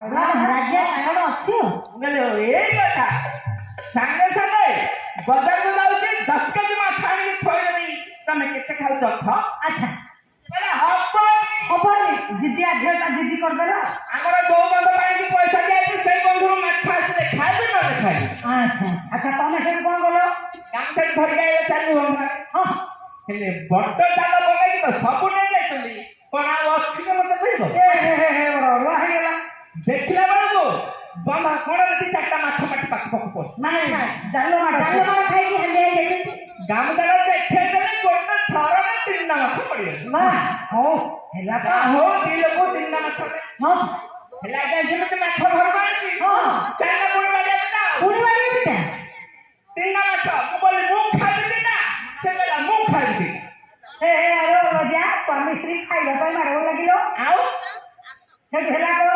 ରାଜା ସାଙ୍ଗରେ ଅଛି ଏଇ କଥା ସାଙ୍ଗେ ସାଙ୍ଗେ ବଜାରକୁ ଯାଉଛି 10 କେଜି ମାଛ ଆଣିକି ଥୋଇଦେବି ତମେ କେତେ ଖାଉଛ ଖ ଆଚ୍ଛା ହବନି ଜିଦିଆ ଝିଅଟା ଜିଦି କରିଦେଲା ଆମର ଯୋଉ ବନ୍ଧ ପାଣିକି ପଇସା ଦିଆଯାଇଛି ସେଇ ବନ୍ଧରୁ ମାଛ ଆସିଲେ ଖାଇବି ନହେଲେ ଖାଇବି ଆଚ୍ଛା ଆଚ୍ଛା ତମେ ସେଠି କଣ କଲ ଗାମୁଛାଟି ଧରିକି ଆଇଲେ ଚାଲି ବନ୍ଧ ହଁ ହେଲେ ବଡ ଜାଲ ପକେଇକି ତ ସବୁ ନେଇ ଯାଇଛନ୍ତି କଣ ଆଉ ଅଛି କି ମତେ ମିଳିବ ଅରୁଆ ହେଇଗଲା ଦେଖିଲା ବେଳକୁ ବନ୍ଧ କୋଣରେ 2-4ଟା ମାଛ ପାଟି ପାଖ ପାଖ ପଡୁଛି ନାଇଁ ଜାଲ ମାଡ଼ ଖାଇକି ହାଲିଆ ହେଇଯାଇଛନ୍ତି ଗାମୁଛାଟା ଦେଖେଇ ଦେଲେ ଗୋଟେ ଥରରେ 3ଟା ମାଛ ପଡିଗଲେ ମା ହଉ ହେଲା ତ ହଉ 2 ଲୋକ 3ଟା ମାଛ ହଁ ହେଲା ଆଜ୍ଞା ଯେମିତି ମାଛ ଧରିବା ଆଣିଛି ହଁ ଚାଲ ପୁଣି ବାଡ଼ିଆ ପିଟା ପୁଣି ବାଡ଼ିଆ ପିଟା 3ଟା ମାଛ ମୁଁ କହିଲି ମୁଁ ଖାଇବି ନା ସେ କହିଲା ମୁଁ ଖାଇବି ଆରେ ରଜା ସ୍ୱାମୀ ସ୍ତ୍ରୀ ଖାଇବା ପାଇଁ ମାଡ଼ ଲାଗିଲ ଆଉ ସେଠି ହେଲା କଣ